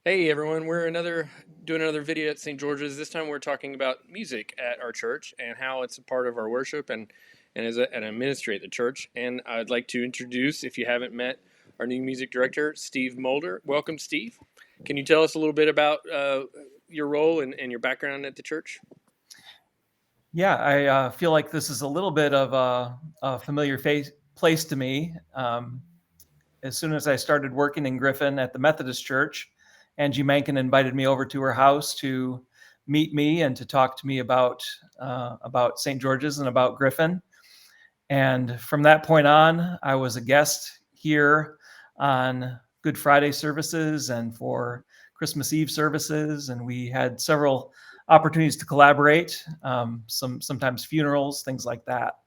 Hey everyone, we're doing another video at St. George's. This time we're talking about music at our church and how it's a part of our worship and as a ministry at the church. And I'd like to introduce, if you haven't met, our new music director, Steve Mulder. Welcome, Steve. Can you tell us a little bit about your role and your background at the church? Yeah, I feel like this is a little bit of a familiar place to me. As soon as I started working in Griffin at the Methodist Church, Angie Mankin invited me over to her house to meet me and to talk to me about St. George's and about Griffin. And from that point on, I was a guest here on Good Friday services and for Christmas Eve services, and we had several opportunities to collaborate, sometimes funerals, things like that.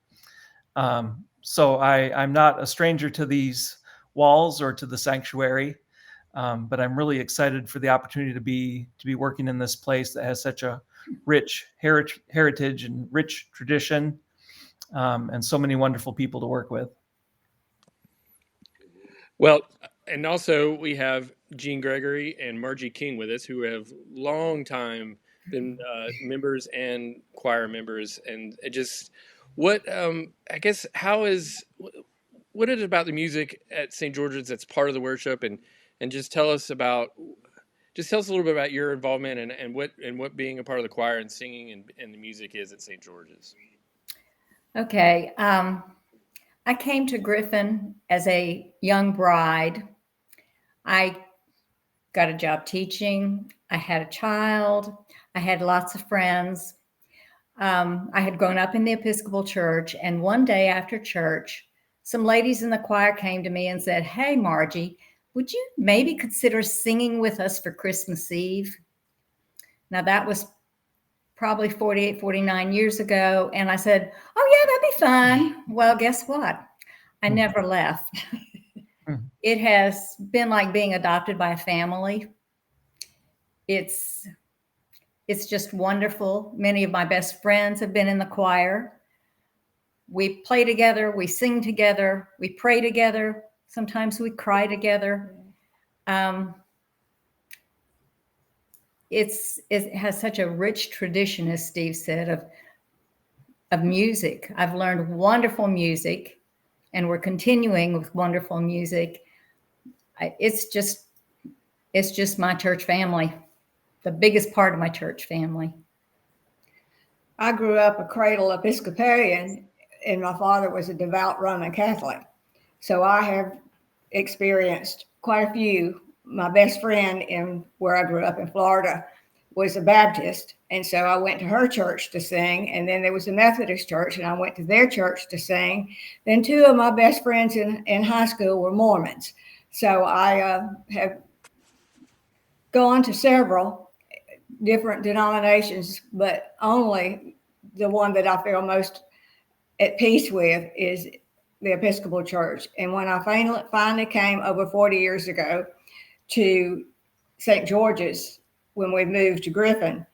So I'm not a stranger to these walls or to the sanctuary, but I'm really excited for the opportunity to be working in this place that has such a rich heritage and rich tradition, and so many wonderful people to work with. Well, and also we have Jean Gregory and Margie King with us, who have long time been members and choir members, and it just what I guess how is what is it about the music at St. George's that's part of the worship, and just tell us a little bit about your involvement and what being a part of the choir and singing and the music is at St. George's. Okay. I came to Griffin as a young bride. I got a job teaching. I had a child. I had lots of friends. I had grown up in the Episcopal church. And one day after church, some ladies in the choir came to me and said, "Hey, Margie, would you maybe consider singing with us for Christmas Eve?" Now, that was probably 48, 49 years ago. And I said, "Oh, yeah, that'd be fun." Well, guess what? I never left. It has been like being adopted by a family. It's just wonderful. Many of my best friends have been in the choir. We play together, we sing together, we pray together. Sometimes we cry together. It has such a rich tradition, as Steve said, of music. I've learned wonderful music, and we're continuing with wonderful music. It's just my church family, the biggest part of my church family. I grew up a cradle Episcopalian, and my father was a devout Roman Catholic. So I have experienced quite a few. My best friend in where I grew up in Florida was a Baptist. And so I went to her church to sing. And then there was a Methodist church, and I went to their church to sing. Then two of my best friends in high school were Mormons. So I have gone to several different denominations, but only the one that I feel most at peace with is the Episcopal Church. And when I finally came over 40 years ago to St. George's, when we moved to Griffin,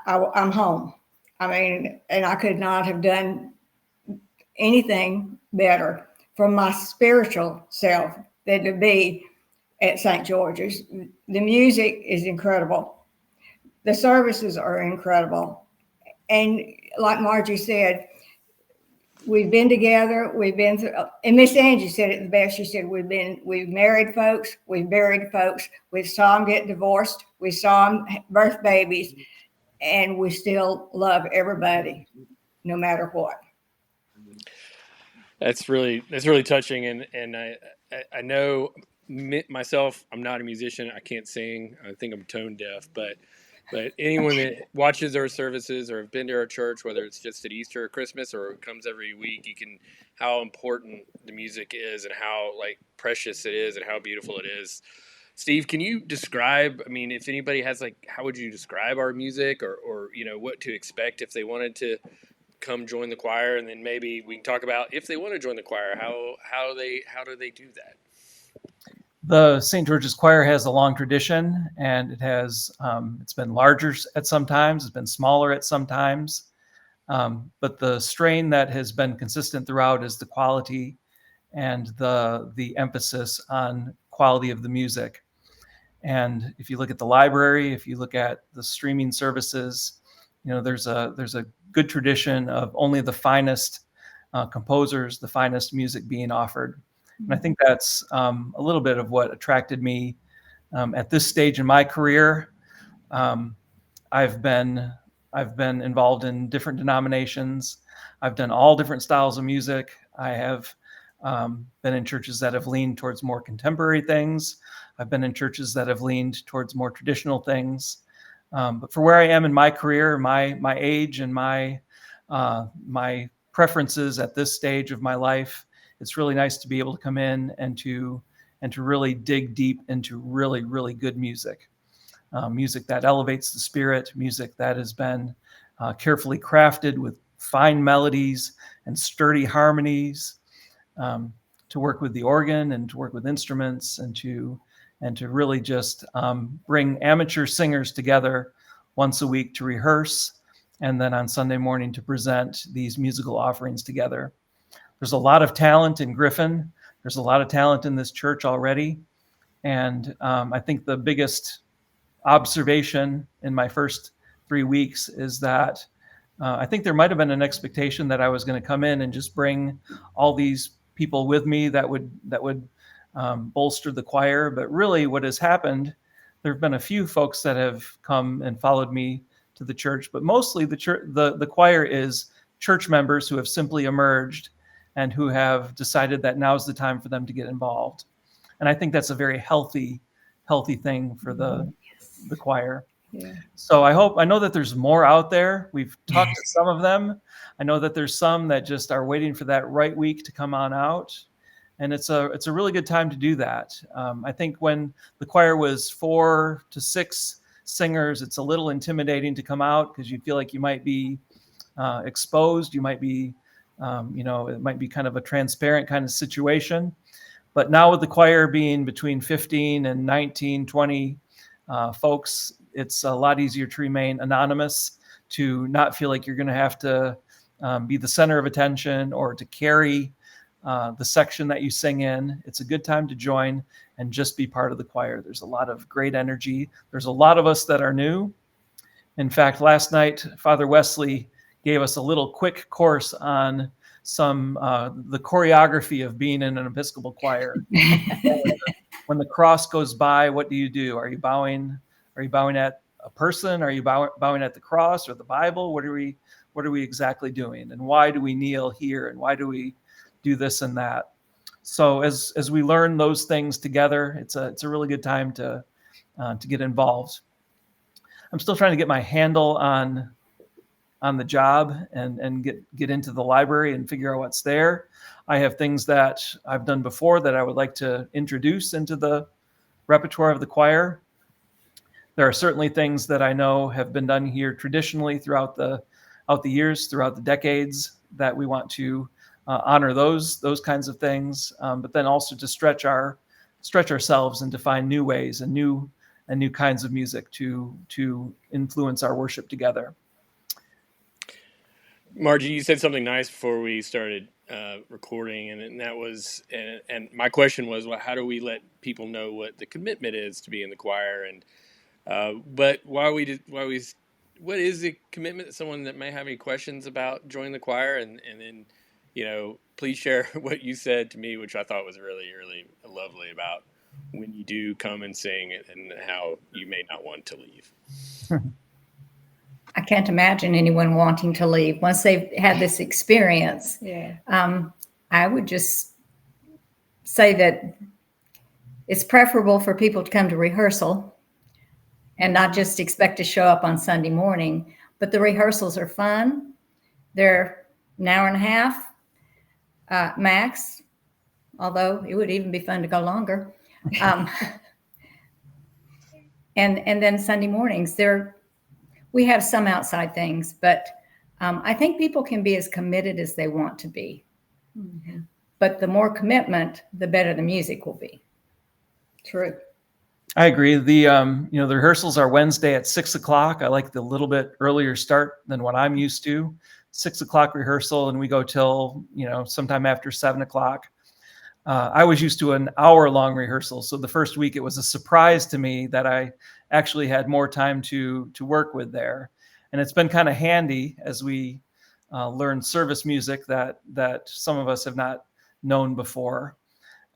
I'm home. I mean, and I could not have done anything better for my spiritual self than to be at St. George's. The music is incredible. The services are incredible. And like Margie said, we've been together. We've been through, and Miss Angie said it the best. She said, we've married folks, we've buried folks, we saw them get divorced, we saw them birth babies, and we still love everybody, no matter what. That's really touching, and I know myself. I'm not a musician. I can't sing. I think I'm tone deaf, but anyone that watches our services or have been to our church, whether it's just at Easter or Christmas or comes every week, you can how important the music is and how like precious it is and how beautiful it is. Steve, can you describe? I mean, if anybody has like, how would you describe our music, or what to expect if they wanted to come join the choir, and then maybe we can talk about if they want to join the choir, how do they do that? The St. George's Choir has a long tradition, and it's been larger at some times, it's been smaller at some times, but the strain that has been consistent throughout is the quality and the emphasis on quality of the music. And if you look at the library, if you look at the streaming services, there's a good tradition of only the finest composers, the finest music being offered. And I think that's a little bit of what attracted me at this stage in my career. I've been involved in different denominations. I've done all different styles of music. I have been in churches that have leaned towards more contemporary things. I've been in churches that have leaned towards more traditional things. But for where I am in my career, my age and my preferences at this stage of my life, it's really nice to be able to come in and to really dig deep into really, really good music. Music that elevates the spirit, music that has been carefully crafted with fine melodies and sturdy harmonies, to work with the organ and to work with instruments and to really just bring amateur singers together once a week to rehearse, and then on Sunday morning to present these musical offerings together. There's a lot of talent in Griffin. There's a lot of talent in this church already. And I think the biggest observation in my first 3 weeks is that I think there might have been an expectation that I was going to come in and just bring all these people with me that would bolster the choir. But really what has happened, there have been a few folks that have come and followed me to the church, but mostly the choir is church members who have simply emerged and who have decided that now's the time for them to get involved. And I think that's a very healthy thing for the choir. Yeah. So I know that there's more out there. We've talked to some of them. I know that there's some that just are waiting for that right week to come on out. And it's a really good time to do that. I think when the choir was 4 to 6 singers, it's a little intimidating to come out because you feel like you might be exposed. You might be, it might be kind of a transparent kind of situation. But now with the choir being between 15 and 19, 20 folks, it's a lot easier to remain anonymous, to not feel like you're going to have to be the center of attention or to carry the section that you sing in. It's a good time to join and just be part of the choir. There's a lot of great energy. There's a lot of us that are new. In fact, last night, Father Wesley gave us a little quick course on the choreography of being in an Episcopal choir. When the cross goes by, what do you do? Are you bowing at a person? Are you bowing at the cross or the Bible? What are we exactly doing? And why do we kneel here? And why do we do this and that? So as we learn those things together, it's a really good time to get involved. I'm still trying to get my handle on the job and get into the library and figure out what's there. I have things that I've done before that I would like to introduce into the repertoire of the choir. There are certainly things that I know have been done here traditionally throughout the years, throughout the decades, that we want to honor those kinds of things, but then also to stretch ourselves and to find new ways and new kinds of music to influence our worship together. Margie, you said something nice before we started recording, and that was, and my question was, well, how do we let people know what the commitment is to be in the choir? And but what is the commitment? Someone that may have any questions about joining the choir, and then please share what you said to me, which I thought was really, really lovely, about when you do come and sing and how you may not want to leave. I can't imagine anyone wanting to leave once they've had this experience. Yeah. I would just say that it's preferable for people to come to rehearsal and not just expect to show up on Sunday morning. But the rehearsals are fun. They're an hour and a half max, although it would even be fun to go longer. And then Sunday mornings, we have some outside things, but I think people can be as committed as they want to be. Mm-hmm. But the more commitment, the better the music will be. True. I agree. The rehearsals are Wednesday at 6:00. I like the little bit earlier start than what I'm used to. 6:00 rehearsal, and we go till sometime after 7:00. I was used to an hour-long rehearsal. So the first week, it was a surprise to me that I actually had more time to work with there. And it's been kind of handy as we learn service music that some of us have not known before.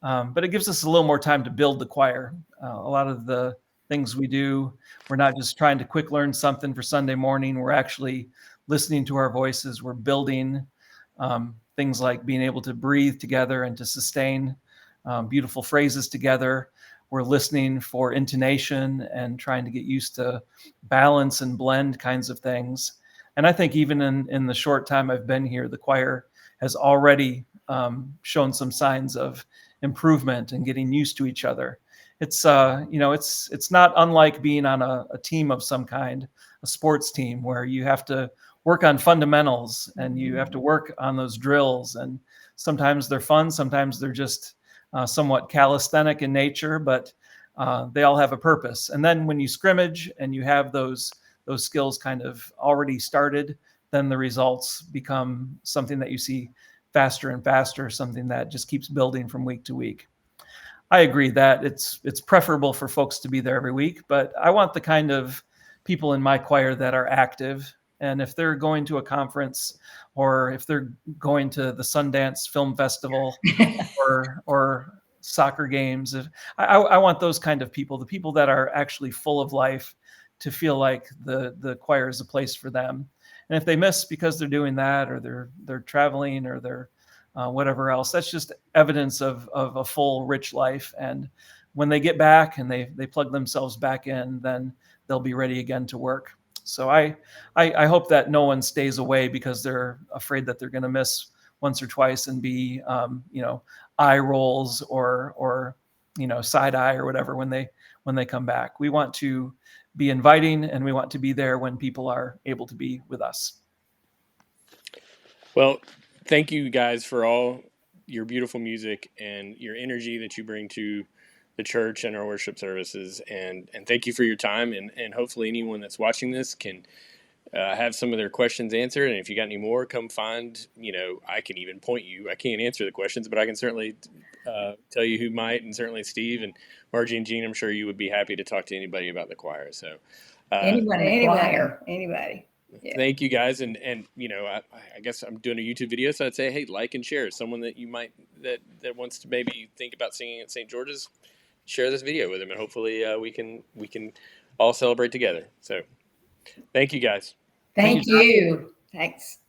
But it gives us a little more time to build the choir. A lot of the things we do, we're not just trying to quick learn something for Sunday morning. We're actually listening to our voices. We're building things like being able to breathe together and to sustain beautiful phrases together. We're listening for intonation and trying to get used to balance and blend kinds of things. And I think even in the short time I've been here, the choir has already shown some signs of improvement and getting used to each other. It's it's not unlike being on a team of some kind, a sports team, where you have to work on fundamentals and you have to work on those drills. And sometimes they're fun, sometimes they're just somewhat calisthenic in nature, but they all have a purpose. And then when you scrimmage and you have those skills kind of already started, then the results become something that you see faster and faster, something that just keeps building from week to week. I agree that it's preferable for folks to be there every week, but I want the kind of people in my choir that are active. And if they're going to a conference, or if they're going to the Sundance Film Festival, or soccer games, I want those kind of people, the people that are actually full of life, to feel like the choir is a place for them. And if they miss because they're doing that, or they're traveling, or they're whatever else, that's just evidence of a full, rich life. And when they get back and they plug themselves back in, then they'll be ready again to work. So I hope that no one stays away because they're afraid that they're going to miss once or twice and be eye rolls or side eye or whatever when they come back. We want to be inviting, and we want to be there when people are able to be with us. Well, thank you guys for all your beautiful music and your energy that you bring to the church and our worship services. And thank you for your time. And hopefully anyone that's watching this can have some of their questions answered. And if you got any more, come find, I can even point you. I can't answer the questions, but I can certainly tell you who might. And certainly Steve and Margie and Jean, I'm sure you would be happy to talk to anybody about the choir. So Anyone in the choir. Anybody. Yeah. Thank you guys. And I guess I'm doing a YouTube video, so I'd say, hey, like and share. Someone that you might, that wants to maybe think about singing at St. George's, share this video with them, and hopefully we can all celebrate together. So thank you guys. Thank you. Thanks.